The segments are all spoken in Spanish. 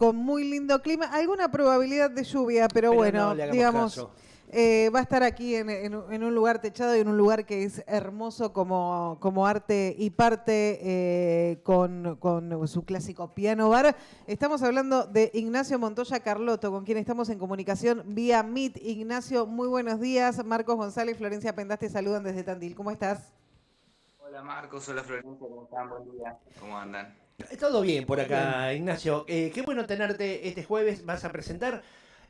con muy lindo clima, alguna probabilidad de lluvia, pero bueno, no le hagamos digamos, caso. va a estar aquí en un lugar techado y en un lugar que es hermoso como arte y parte con su clásico piano bar. Estamos hablando de Ignacio Montoya Carlotto, con quien estamos en comunicación vía Meet. Ignacio, muy buenos días. Marcos González y Florencia Pendás te saludan desde Tandil. ¿Cómo estás? Hola Marcos, hola Florencia, ¿cómo están? Buen día. ¿Cómo andan? Todo bien por Bien. acá, Ignacio. Qué bueno tenerte este jueves. Vas a presentar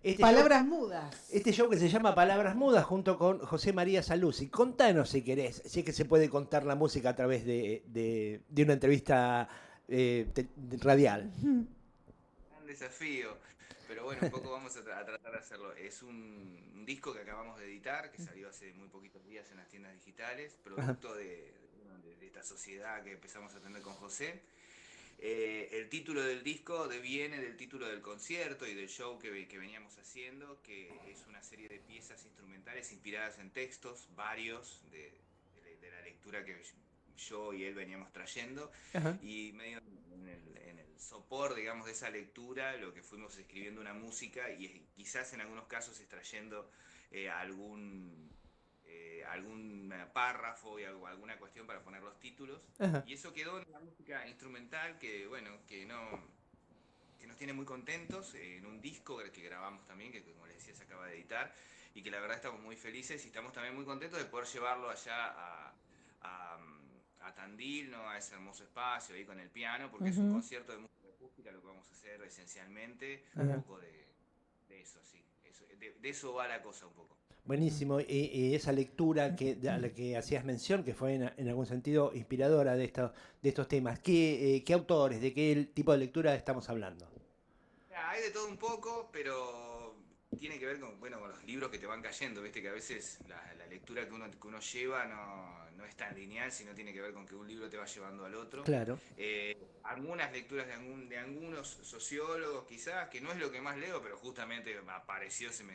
este show, Palabras mudas. este show que se llama Palabras Mudas junto con José María Saluzzi. Contanos si querés, si es que se puede contar la música a través de una entrevista radial. Gran desafío, pero bueno, un poco vamos a tratar de hacerlo. Es un disco que acabamos de editar, que salió hace muy poquitos días en las tiendas digitales, producto de esta sociedad que empezamos a tener con José. El título del disco deviene del título del concierto y del show que veníamos haciendo, que es una serie de piezas instrumentales inspiradas en textos, varios, de la lectura que yo y él veníamos trayendo, Ajá. y medio en el sopor, digamos, de esa lectura, lo que fuimos escribiendo una música y quizás en algunos casos extrayendo algún párrafo y alguna cuestión para poner los títulos. Ajá. Y eso quedó en una música instrumental que, bueno, que nos tiene muy contentos, en un disco que grabamos también, que como les decía se acaba de editar, y que la verdad estamos muy felices y estamos también muy contentos de poder llevarlo allá a Tandil, ¿no? A ese hermoso espacio ahí con el piano, porque es un Ujú. concierto de música acústica lo que vamos a hacer esencialmente, un Ajá. poco de eso, sí, de eso va la cosa un poco. Buenísimo. Y esa lectura a la que hacías mención, que fue en algún sentido inspiradora de estos temas. ¿Qué autores, de qué tipo de lectura estamos hablando? Hay de todo un poco, pero tiene que ver con, bueno, con los libros que te van cayendo, viste que a veces la lectura que uno lleva no es tan lineal, sino tiene que ver con que un libro te va llevando al otro. Claro. Algunas lecturas de algunos sociólogos quizás, que no es lo que más leo, pero justamente apareció, se me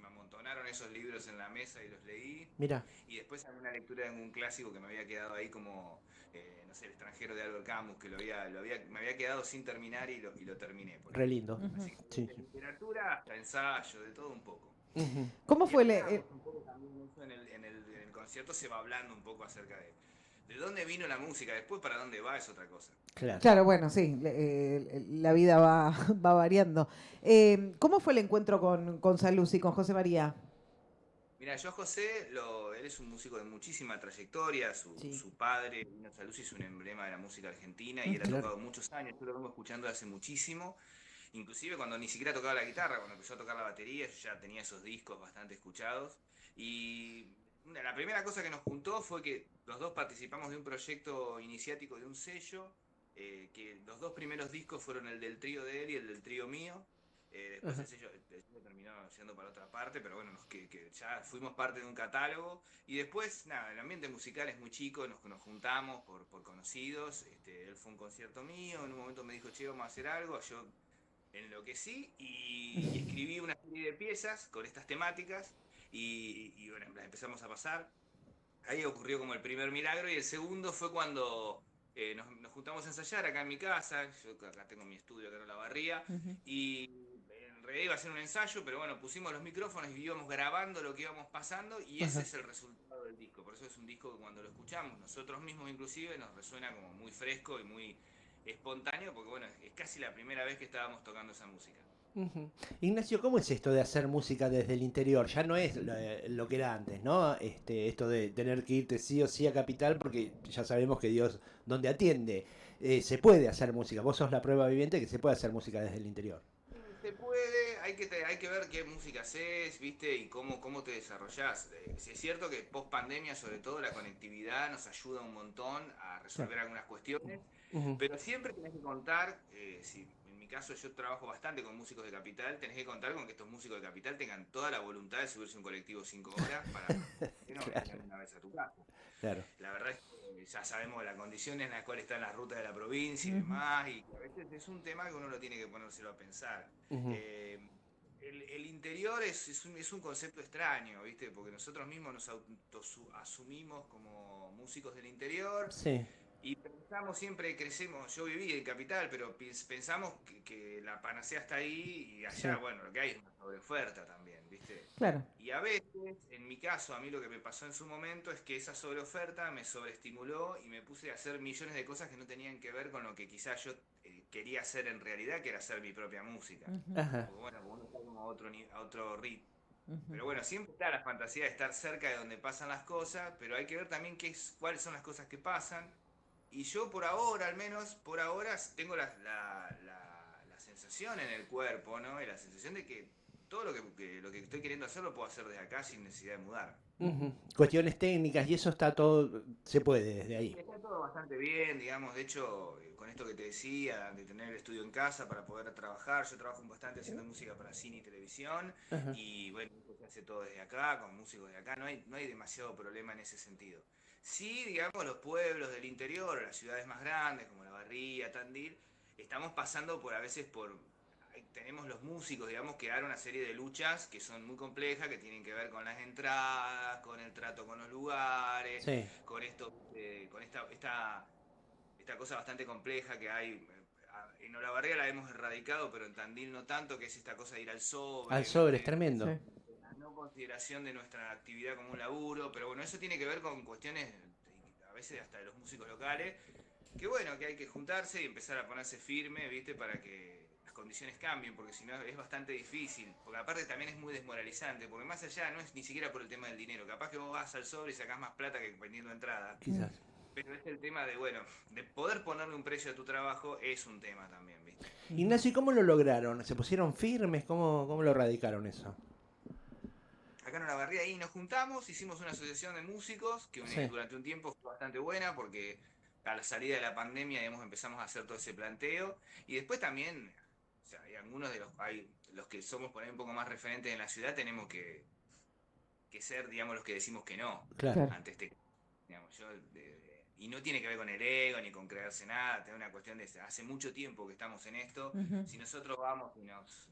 amontonaron esos libros en la mesa y los leí. Mira, Y después alguna lectura de algún clásico que me había quedado ahí como, no sé, El extranjero de Albert Camus, que me había quedado sin terminar y lo terminé, por re ejemplo. lindo. Así que Sí, de sí. literatura hasta ensayo, de todo un poco. Ujú. ¿Cómo Y fue después, nada, pues un poco también eso en el concierto se va hablando un poco acerca de dónde vino la música, después para dónde va es otra cosa. Claro. Claro, bueno, sí, la vida va, va variando. ¿Cómo fue el encuentro con Saluzzi, con José María? Mira, yo a José, él es un músico de muchísima trayectoria, su, Sí. su padre, Nino Saluzzi, es un emblema de la música argentina y él ha Ujú. Claro. tocado muchos años, yo lo vengo escuchando hace muchísimo, inclusive cuando ni siquiera tocaba la guitarra, cuando empezó a tocar la batería, yo ya tenía esos discos bastante escuchados y la primera cosa que nos juntó fue que los dos participamos de un proyecto iniciático de un sello, que los dos primeros discos fueron el del trío de él y el del trío mío. Después Ajá. el sello terminó siendo para otra parte, pero bueno, que ya fuimos parte de un catálogo. Y después, nada, el ambiente musical es muy chico, nos juntamos por conocidos. Él fue a un concierto mío, en un momento me dijo, che, vamos a hacer algo. Yo enloquecí y escribí una serie de piezas con estas temáticas. Y bueno, las empezamos a pasar. Ahí ocurrió como el primer milagro y el segundo fue cuando nos juntamos a ensayar acá en mi casa, yo acá tengo mi estudio acá en la barría, Ujú. y en realidad iba a ser un ensayo, pero bueno, pusimos los micrófonos y íbamos grabando lo que íbamos pasando y ese Ajá. es el resultado del disco. Por eso es un disco que cuando lo escuchamos nosotros mismos inclusive nos resuena como muy fresco y muy espontáneo, porque bueno, es casi la primera vez que estábamos tocando esa música. Ujú. Ignacio, ¿cómo es esto de hacer música desde el interior? Ya no es lo que era antes, ¿no? Esto de tener que irte sí o sí a Capital, porque ya sabemos que Dios donde atiende. Se puede hacer música. Vos sos la prueba viviente que se puede hacer música desde el interior. Sí, se puede, hay que ver qué música haces, ¿viste? Y cómo te desarrollás. Sí es cierto que post pandemia, sobre todo, la conectividad nos ayuda un montón a Claro. resolver algunas cuestiones, Ujú. pero siempre tenés que contar, si en mi caso yo trabajo bastante con músicos de Capital, tenés que contar con que estos músicos de Capital tengan toda la voluntad de subirse a un colectivo 5 horas para que no vengan Claro, una vez a tu casa. claro. La verdad es que ya sabemos las condiciones en las cuales están las rutas de la provincia y Ujú. demás, y que a veces es un tema que uno lo tiene que ponérselo a pensar. Ujú. Eh, el interior es un concepto extraño, ¿viste? Porque nosotros mismos nos asumimos como músicos del interior, Sí. Y pensamos siempre, crecemos, yo viví en Capital, pero pensamos que la panacea está ahí y Sí, allá, bueno, lo que hay es una sobreoferta también, ¿viste? claro. Y a veces, en mi caso, a mí lo que me pasó en su momento es que esa sobreoferta me sobreestimuló y me puse a hacer millones de cosas que no tenían que ver con lo que quizás yo quería hacer en realidad, que era hacer mi propia música. Ujú, Ajá. Porque bueno, como uno está como a otro ritmo. ujú. Pero bueno, siempre está la fantasía de estar cerca de donde pasan las cosas, pero hay que ver también cuáles son las cosas que pasan. Y yo por ahora, al menos por ahora, tengo la sensación en el cuerpo, ¿no? Y la sensación de que todo lo que estoy queriendo hacer lo puedo hacer desde acá sin necesidad de mudarme. Ujú. Cuestiones técnicas y eso está todo, se puede desde Y ahí. está todo bastante bien, digamos, de hecho, con esto que te decía, de tener el estudio en casa para poder trabajar, yo trabajo bastante haciendo música para cine y televisión, Ajá. y bueno, se hace todo desde acá, con músicos de acá, no hay demasiado problema en ese sentido. Sí, digamos, los pueblos del interior, las ciudades más grandes, como La Barría, Tandil, estamos pasando por a veces tenemos los músicos, digamos, que dar una serie de luchas que son muy complejas, que tienen que ver con las entradas, con el trato con los lugares, Sí. con esto, con esta cosa bastante compleja que hay. En Olavarría la hemos erradicado, pero en Tandil no tanto, que es esta cosa de ir al Al sobre, sobre, es ¿viste? Sí. tremendo. La no consideración de nuestra actividad como un laburo, pero bueno, eso tiene que ver con cuestiones, a veces hasta de los músicos locales, que bueno, que hay que juntarse y empezar a ponerse firme, ¿viste? Para que las condiciones cambien, porque si no es bastante difícil, porque aparte también es muy desmoralizante, porque más allá no es ni siquiera por el tema del dinero, capaz que vos vas al sobre y sacás más plata que vendiendo entrada, Mm. Quizás. pero es el tema de, bueno, de poder ponerle un precio a tu trabajo es un tema también, ¿viste? Ujú. Ignacio, ¿y cómo lo lograron? ¿Se pusieron firmes? ¿Cómo lo radicaron eso? Acá en Olavarría ahí nos juntamos, hicimos una asociación de músicos que Sí, durante un tiempo fue bastante buena porque a la salida de la pandemia digamos, empezamos a hacer todo ese planteo y después también, o sea, hay algunos de los que somos por ahí un poco más referentes en la ciudad tenemos que ser, digamos, los que decimos que no claro. Claro. ante este, digamos, y no tiene que ver con el ego ni con creerse nada, es una cuestión de hace mucho tiempo que estamos en esto, Ujú. si nosotros vamos y nos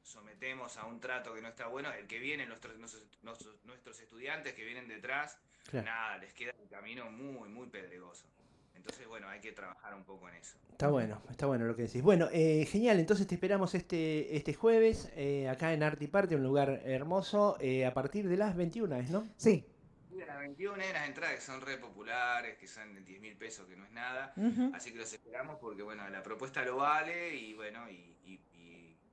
sometemos a un trato que no está bueno, el que viene, nuestros estudiantes que vienen detrás, Claro. nada, les queda el camino muy, muy pedregoso. Entonces, bueno, hay que trabajar un poco en eso. Ujú. Está bueno lo que decís. Bueno, genial, entonces te esperamos este jueves acá en Arte y Parte, un lugar hermoso, a partir de las 21, ¿no? Sí. Y a las 21 las entradas que son re populares, que son de 10.000 pesos, que no es nada. Ujú. Así que los esperamos porque, bueno, la propuesta lo vale y, bueno, y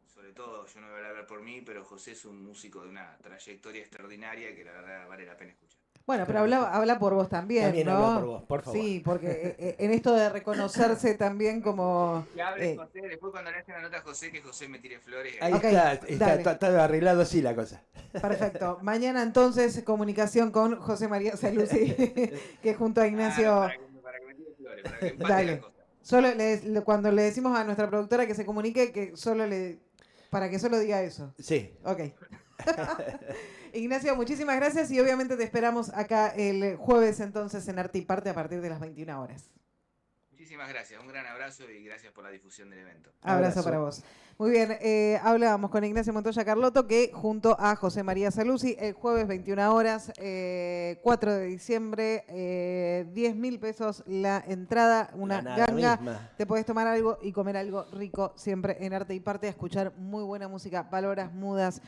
sobre todo, yo no voy a hablar por mí, pero José es un músico de una trayectoria extraordinaria que la verdad vale la pena escuchar. Bueno, pero Claro que sí. habla por vos también, También habla por ¿no? vos, por favor. Sí, porque en esto de reconocerse también como... Que hable José, después cuando le hacen la nota a José, que José me tire flores y ahí Ahí Ok, vamos. dale, está arreglado así la cosa. perfecto. Mañana entonces comunicación con José María Saluzzi, que junto a Claro, Ignacio... para que me tire flores, para que empate la Dale. cosa. Solo cuando le decimos a nuestra productora que se comunique, para que solo diga eso. Sí. Ok. Ignacio, muchísimas gracias y obviamente te esperamos acá el jueves entonces en Arte y Parte a partir de las 21 horas. Muchísimas gracias, un gran abrazo y gracias por la difusión del evento. Abrazo para Abrazo. vos. Muy bien, hablábamos con Ignacio Montoya Carlotto que junto a José María Saluzzi el jueves 21 horas, 4 de diciembre, 10.000 pesos la entrada, una La nada ganga. misma. Te podés tomar algo y comer algo rico siempre en Arte y Parte, a escuchar muy buena música, palabras mudas,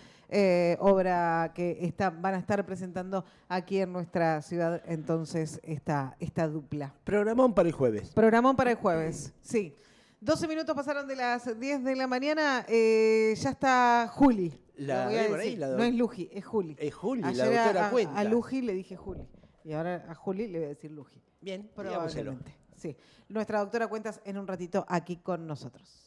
obra que van a estar presentando aquí en nuestra ciudad entonces esta dupla. Programón para el jueves. Programón para el jueves, sí. 12 minutos pasaron de las 10 de la mañana, ya está Juli. La Lo voy a ve por ahí, decir. la No es Luji, es Juli. Es Juli, la Ayer doctora a Cuenta. Luji le dije Juli. Y ahora a Juli le voy a decir Luji. Bien, digámoselo. Probablemente. Sí. Nuestra doctora Cuentas en un ratito aquí con nosotros.